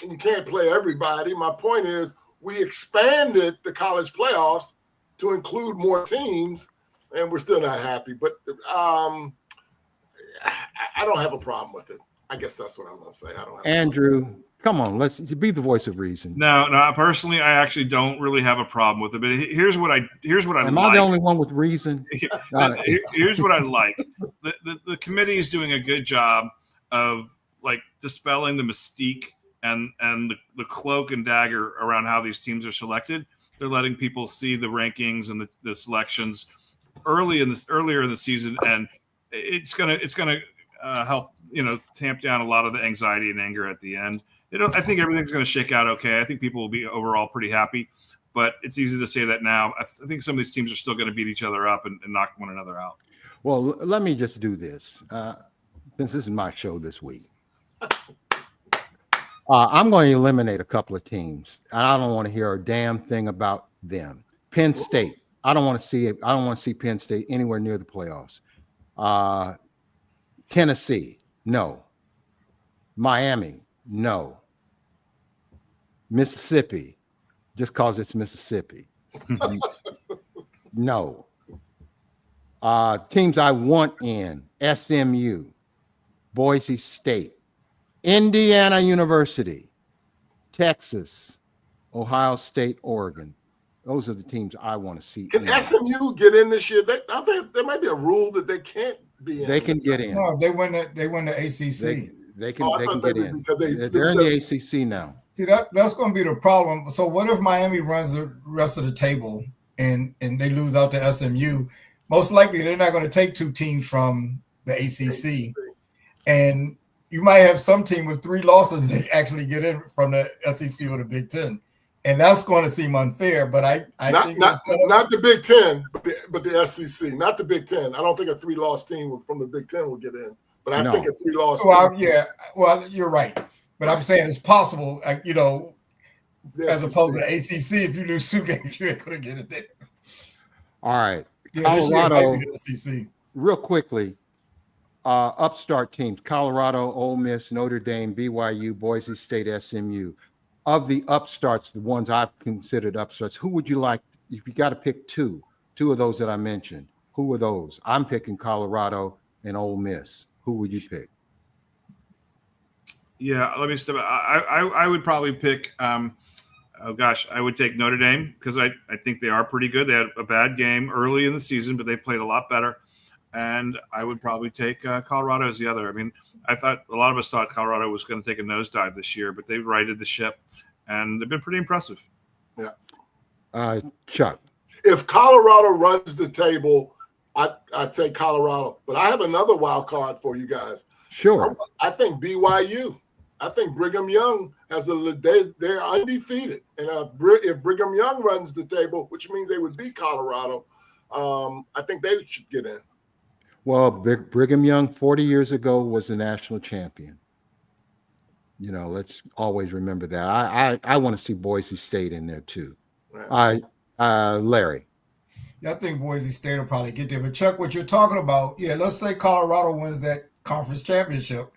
and you can't play everybody. My point is, we expanded the college playoffs to include more teams, and we're still not happy. But I don't have a problem with it. I guess that's what I'm going to say. I don't have Andrew, come on, let's be the voice of reason. No, personally, I actually don't really have a problem with it. But here's what I Am like. I the only one with reason? Here's what I like. The committee is doing a good job of dispelling the mystique and the cloak and dagger around how these teams are selected. they're letting people see the rankings and the selections earlier in the season, and it's gonna help tamp down a lot of the anxiety and anger at the end. I think everything's going to shake out okay. I think people will be overall pretty happy, but it's easy to say that now. I think some of these teams are still going to beat each other up and knock one another out. Well, let me just do this. Since this is my show this week, I'm going to eliminate a couple of teams. I don't want to hear a damn thing about them. Penn State. I don't want to see it. I don't want to see Penn State anywhere near the playoffs. Tennessee, no. Miami, no. Mississippi, just because it's Mississippi. No. Teams I want in: SMU, Boise State, Indiana University, Texas, Ohio State, Oregon. Those are the teams I want to see. Can SMU get in this year? There might be a rule that they can't be in. They can get in. No, they win the ACC. They can get in. They're in the ACC now. See, that's going to be the problem. So what if Miami runs the rest of the table and they lose out to SMU? Most likely they're not going to take two teams from the ACC. And you might have some team with 3 losses that actually get in from the SEC or the Big Ten. And that's going to seem unfair, but I think not the Big Ten, but the SEC, not the Big Ten. I don't think a 3-loss team from the Big Ten will get in, but I think a 3-loss. Well, you're right, but I'm saying it's possible. As opposed to the ACC, if you lose 2 games, you ain't going to get it there. All right, Yeah, Colorado. SEC. Real quickly, upstart teams: Colorado, Ole Miss, Notre Dame, BYU, Boise State, SMU. Of the upstarts, the ones I've considered upstarts, who would you like, if you got to pick two of those that I mentioned? Who are those? I'm picking Colorado and Ole Miss. Who would you pick? Yeah, let me step. I would probably pick. I would take Notre Dame because I think they are pretty good. They had a bad game early in the season, but they played a lot better. And I would probably take Colorado as the other. I mean, I thought a lot of us thought Colorado was going to take a nosedive this year, but they righted the ship, and they've been pretty impressive. Yeah. Chuck. If Colorado runs the table, I'd say Colorado. But I have another wild card for you guys. Sure. I think BYU. I think Brigham Young they're undefeated. And if Brigham Young runs the table, which means they would beat Colorado, I think they should get in. Well, Brigham Young 40 years ago was a national champion. Let's always remember that. I want to see Boise State in there too. Right. Larry. Yeah, I think Boise State will probably get there. But Chuck, what you're talking about, let's say Colorado wins that conference championship.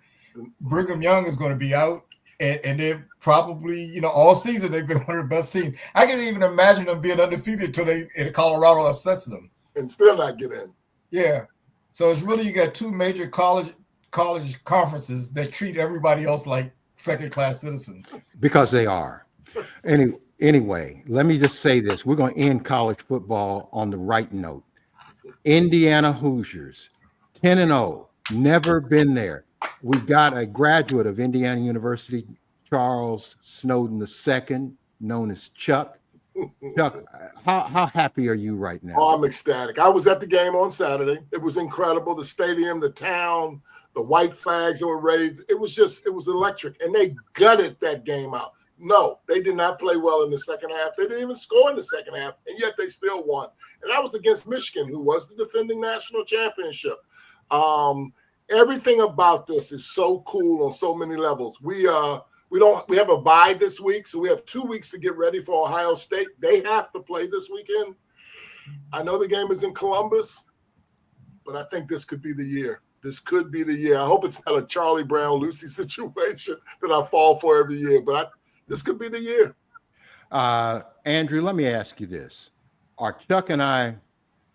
Brigham Young is going to be out, and they're probably, all season they've been one of the best teams. I can even imagine them being undefeated until Colorado upsets them. And still not get in. Yeah. So it's really, you got 2 major college conferences that treat everybody else like second-class citizens. Because they are. Anyway, let me just say this. We're going to end college football on the right note. Indiana Hoosiers, 10-0, never been there. We got a graduate of Indiana University, Charles Snowden II, known as Chuck. Chuck, how happy are you right now? Oh, I'm ecstatic. I was at the game on Saturday. It was incredible. The stadium, the town, the white flags that were raised. It was electric. And they gutted that game out. No, they did not play well in the second half. They didn't even score in the second half, and yet they still won. And that was against Michigan, who was the defending national championship. Everything about this is so cool on so many levels. We have a bye this week, so we have 2 weeks to get ready for Ohio State. They have to play this weekend. I know the game is in Columbus, but I think this could be the year. This could be the year. I hope it's not a Charlie Brown Lucy situation that I fall for every year, but this could be the year. Andrew, let me ask you this. Are Chuck and I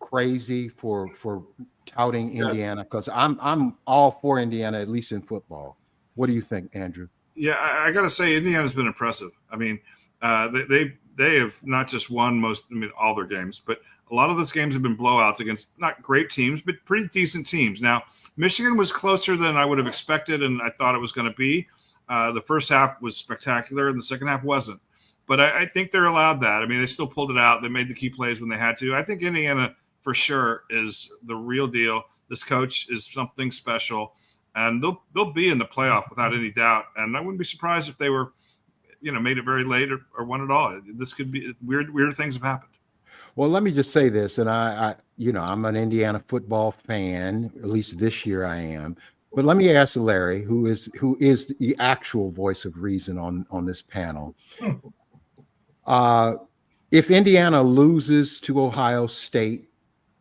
crazy for touting Indiana? Because I'm all for Indiana, at least in football. What do you think, Andrew? Yeah, I got to say, Indiana's been impressive. I mean, they have not just won all their games, but a lot of those games have been blowouts against not great teams, but pretty decent teams. Now, Michigan was closer than I would have expected, and I thought it was going to be. The first half was spectacular, and the second half wasn't. But I think they're allowed that. I mean, they still pulled it out. They made the key plays when they had to. I think Indiana for sure is the real deal. This coach is something special, and they'll be in the playoff without any doubt. And I wouldn't be surprised if they were, made it very late or won it all. This could be weird things have happened. Well, let me just say this, and I'm an Indiana football fan. At least this year I am. But let me ask Larry, who is the actual voice of reason on this panel. If Indiana loses to Ohio State,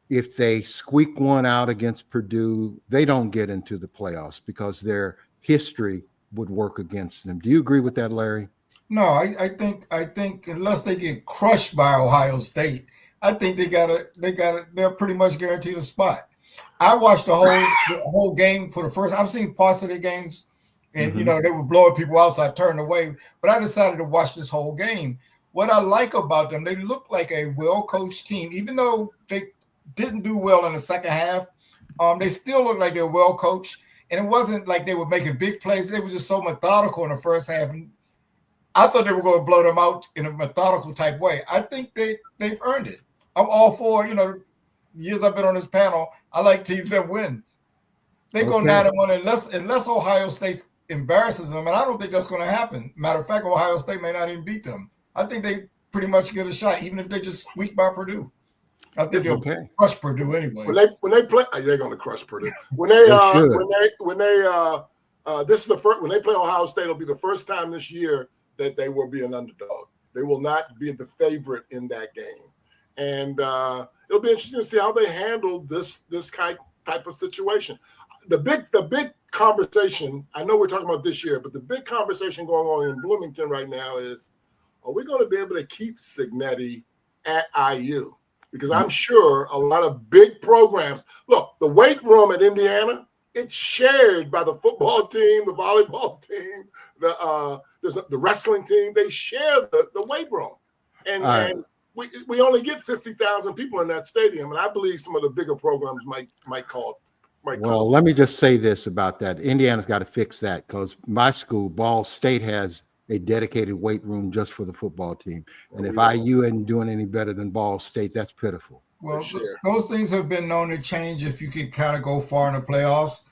if they squeak one out against Purdue, they don't get into the playoffs because their history would work against them. Do you agree with that, Larry? No, I think unless they get crushed by Ohio State, I think they're pretty much guaranteed a spot. I watched the whole game for the first. I've seen parts of the games, and they were blowing people out, so I turned away. But I decided to watch this whole game. What I like about them, they look like a well-coached team, even though they didn't do well in the second half. They still look like they're well-coached, and it wasn't like they were making big plays. They were just so methodical in the first half. And I thought they were going to blow them out in a methodical type way. I think they've earned it. I'm all for, years I've been on this panel, I like teams that win. They go 9-1 unless Ohio State embarrasses them, and I don't think that's going to happen. Matter of fact, Ohio State may not even beat them. I think they pretty much get a shot, even if they just squeak by Purdue. I think they'll crush Purdue anyway. When they play, they're going to crush Purdue. When they this is the first when they play Ohio State, it'll be the first time this year that they will be an underdog. They will not be the favorite in that game, and it'll be interesting to see how they handle this type of situation. The big conversation. I know we're talking about this year, but the big conversation going on in Bloomington right now is: are we going to be able to keep Cignetti at IU? Because I'm sure a lot of big programs. Look, the weight room at Indiana, it's shared by the football team, the volleyball team, the wrestling team. They share the weight room, and we only get 50,000 people in that stadium, and I believe some of the bigger programs might call. Well, let me just say this about that. Indiana's got to fix that because my school, Ball State, has a dedicated weight room just for the football team. And if IU isn't doing any better than Ball State, that's pitiful. Well, those things have been known to change if you can kind of go far in the playoffs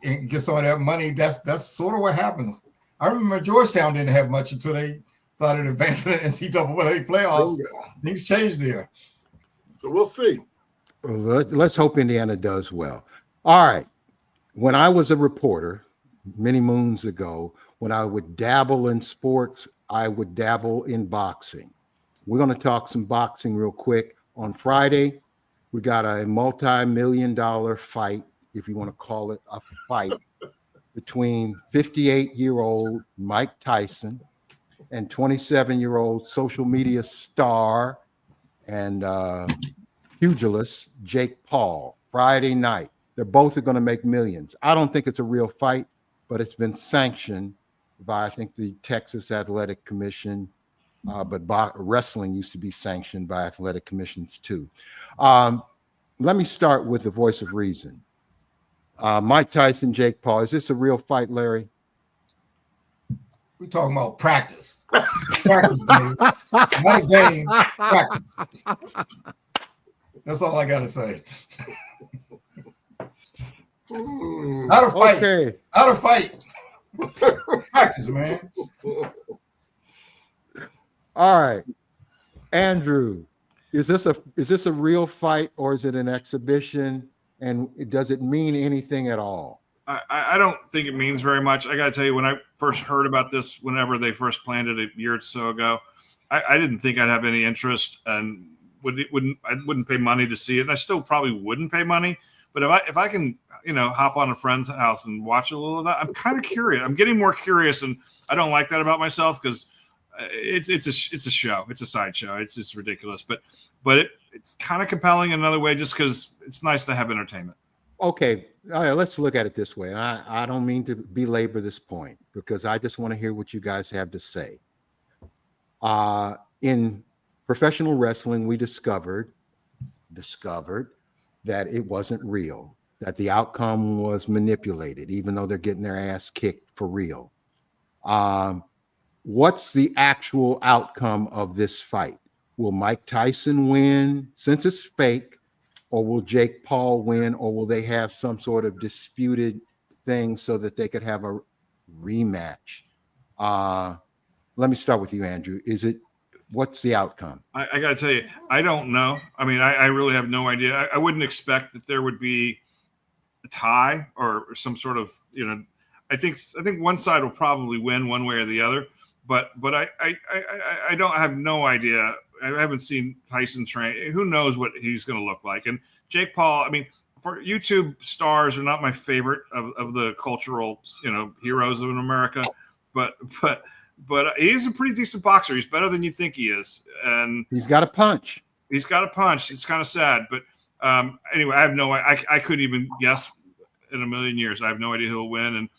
and get some of that money. That's sort of what happens. I remember Georgetown didn't have much until they started advancing the NCAA playoffs. Things changed there. So we'll see. Well, let's hope Indiana does well. All right. When I was a reporter many moons ago, when I would dabble in sports, I would dabble in boxing. We're going to talk some boxing real quick. On Friday, we got a multi-million-dollar fight, if you want to call it a fight, between 58-year-old Mike Tyson and 27-year-old social media star and pugilist Jake Paul. Friday night. They're both going to make millions. I don't think it's a real fight, but it's been sanctioned by, I think, the Texas Athletic Commission, but wrestling used to be sanctioned by athletic commissions too. Let me start with the voice of reason. Mike Tyson, Jake Paul. Is this a real fight, Larry? We're talking about practice. Practice game. Not a game. Practice. That's all I got to say. Not a fight. Okay. Not a fight. Practice, man. All right, Andrew, is this a real fight or is it an exhibition? And does it mean anything at all? I don't think it means very much. I got to tell you, when I first heard about this, whenever they first planned it a year or so ago, I didn't think I'd have any interest and wouldn't pay money to see it. And I still probably wouldn't pay money. But if I can, hop on a friend's house and watch a little of that, I'm kind of curious. I'm getting more curious, and I don't like that about myself because it's a show. It's a sideshow. It's just ridiculous. But it's kind of compelling in another way, just because it's nice to have entertainment. Okay, all right, let's look at it this way. And I don't mean to belabor this point because I just want to hear what you guys have to say. In professional wrestling, we discovered that it wasn't real, that the outcome was manipulated, even though they're getting their ass kicked for real. what's the actual outcome of this fight? Will Mike Tyson win since it's fake, or will Jake Paul win, or will they have some sort of disputed thing so that they could have a rematch? Let me start with you, Andrew. What's the outcome? I got to tell you, I don't know. I mean, I really have no idea. I wouldn't expect that there would be a tie or some sort of, I think one side will probably win one way or the other, but I don't have no idea. I haven't seen Tyson train. Who knows what he's going to look like? And Jake Paul, I mean, for YouTube stars are not my favorite of the cultural, heroes in America, but he's a pretty decent boxer. He's better than you think he is, and he's got a punch. He's got a punch. It's kind of sad, but anyway, I have no. I couldn't even guess in a million years. I have no idea who'll win, and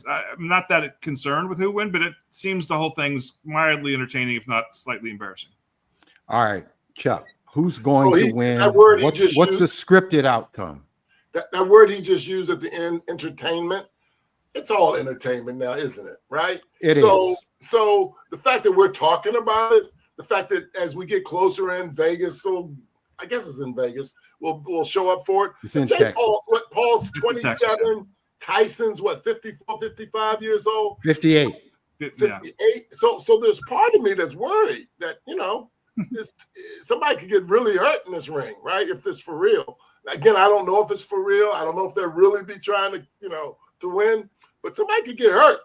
I'm not that concerned with who will win, but it seems the whole thing's mildly entertaining, if not slightly embarrassing. All right, Chuck, who's going to win? What's the scripted outcome? That word he just used at the end, entertainment. It's all entertainment now, isn't it? Right? It is. So the fact that we're talking about it, the fact that as we get closer in Vegas, so I guess it's in Vegas, we'll show up for it. It's in Texas. Paul's 27, Tyson's 54, 55 years old? 58. 58. Yeah. So there's part of me that's worried that, somebody could get really hurt in this ring, right? If it's for real. Again, I don't know if it's for real. I don't know if they'll really be trying to, to win, but somebody could get hurt.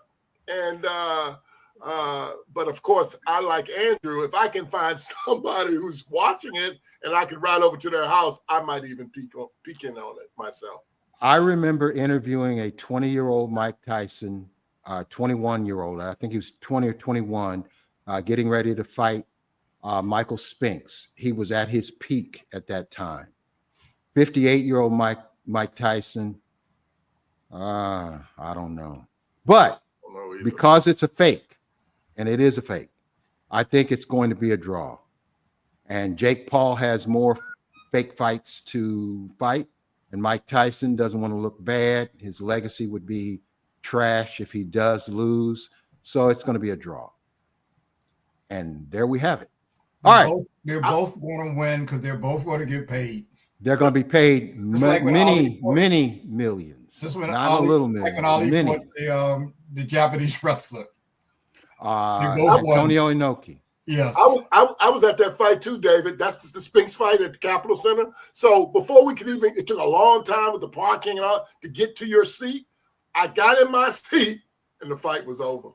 And but of course, I like Andrew. If I can find somebody who's watching it and I could ride over to their house, I might even peek in on it myself. I remember interviewing a 20-year-old Mike Tyson, 21-year-old. I think he was 20 or 21, getting ready to fight Michael Spinks. He was at his peak at that time. 58-year-old Mike Tyson. I don't know. But because it's a fake, and it is a fake, I think it's going to be a draw. And Jake Paul has more fake fights to fight, and Mike Tyson doesn't want to look bad. His legacy would be trash if he does lose. So it's going to be a draw. And there we have it. They're both going to win because they're both going to get paid. They're going to be paid many millions. Just when not Ali, a little million. Like when Ali fought the Japanese wrestler. Antonio Inoki. Yes. I was at that fight too, David. That's the Spinks fight at the Capitol Center. So before we could even, it took a long time with the parking and all to get to your seat. I got in my seat and the fight was over.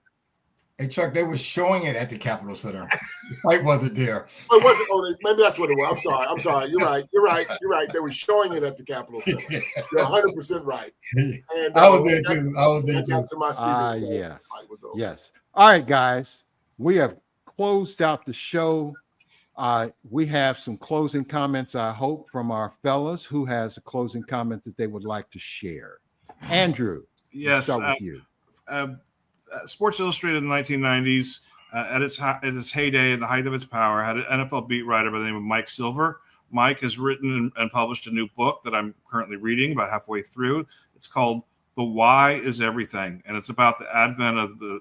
Hey, Chuck, they were showing it at the Capitol Center. The fight wasn't there. It wasn't. Oh, maybe that's what it was. I'm sorry. You're right. They were showing it at the Capitol Center. You're 100% right. And, I was there too. I was there too. Got to my seat. Yes. Yes. All right, guys. We have closed out the show. We have some closing comments, I hope, from our fellas. Who has a closing comment that they would like to share? Andrew. Yes. Start with you. Sports Illustrated in the 1990s, at its heyday, at the height of its power, had an NFL beat writer by the name of Mike Silver. Mike has written and published a new book that I'm currently reading, about halfway through. It's called The Why is Everything, and it's about the advent of the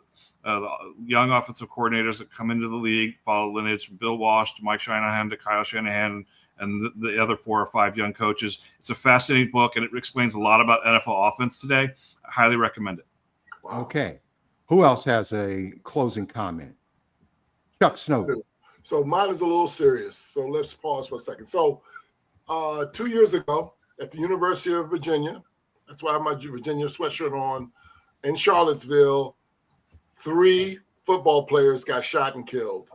young offensive coordinators that come into the league, follow lineage from Bill Walsh to Mike Shanahan to Kyle Shanahan and the other 4 or 5 young coaches. It's a fascinating book, and it explains a lot about NFL offense today. I highly recommend it. Wow. Okay. Who else has a closing comment? Chuck Snowden. So mine is a little serious. So let's pause for a second. So 2 years ago at the University of Virginia, that's why I have my Virginia sweatshirt on, in Charlottesville, 3 football players got shot and killed.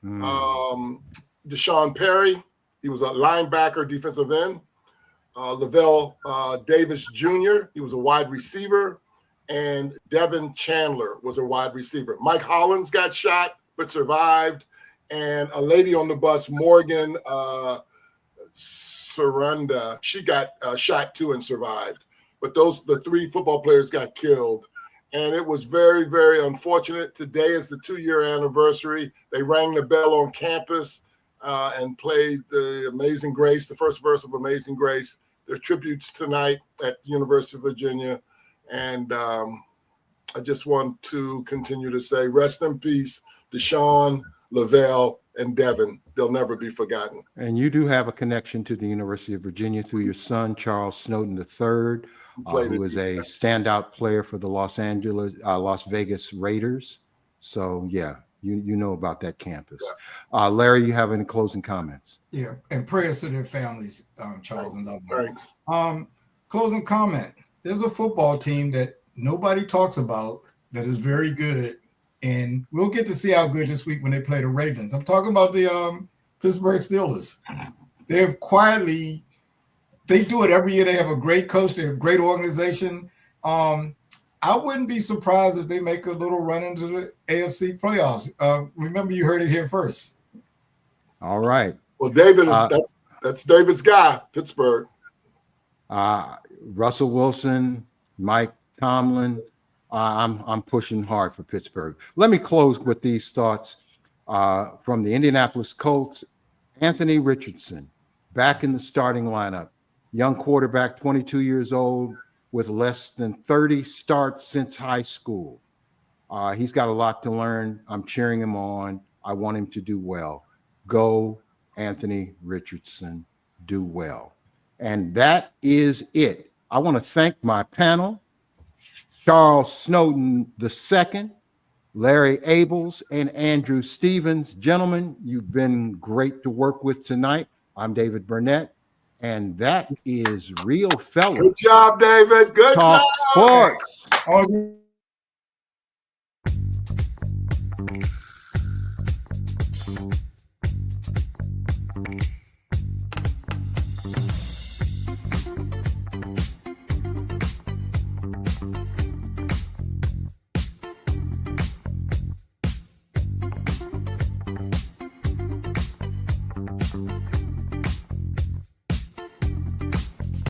Deshaun Perry, he was a linebacker, defensive end. Lavelle Davis Jr., he was a wide receiver. And Devin Chandler was a wide receiver. Mike Hollins got shot but survived. And a lady on the bus, Morgan Saranda, she got shot too and survived. But the 3 football players got killed. And it was very, very unfortunate. Today is the 2-year anniversary. They rang the bell on campus and played the Amazing Grace, the first verse of Amazing Grace. There are tributes tonight at the University of Virginia. And I just want to continue to say rest in peace, Deshaun, Lavelle, and Devin. They'll never be forgotten. And you do have a connection to the University of Virginia through your son, Charles Snowden III, who is a standout player for the Las Vegas Raiders. So, yeah, you know about that campus. Yeah. Larry, you have any closing comments? Yeah, and prayers to their families, Charles and Lovely. Thanks. Closing comment. There's a football team that nobody talks about that is very good, and we'll get to see how good this week when they play the Ravens. I'm talking about the Pittsburgh Steelers. They've quietly, they do it every year. They have a great coach. They're a great organization. I wouldn't be surprised if they make a little run into the AFC playoffs. Remember, you heard it here first. All right. Well, David is that's David's guy, Pittsburgh. Russell Wilson, Mike Tomlin. I'm pushing hard for Pittsburgh. Let me close with these thoughts from the Indianapolis Colts. Anthony Richardson back in the starting lineup. Young quarterback, 22 years old, with less than 30 starts since high school. He's got a lot to learn. I'm cheering him on. I want him to do well. Go, Anthony Richardson. Do well. And that is it. I want to thank my panel, Charles Snowden II, Larry Abels, and Andrew Stevens. Gentlemen, you've been great to work with tonight. I'm David Burnett, and that is Real Fellas. Good job, David. Good Talk job. Sports.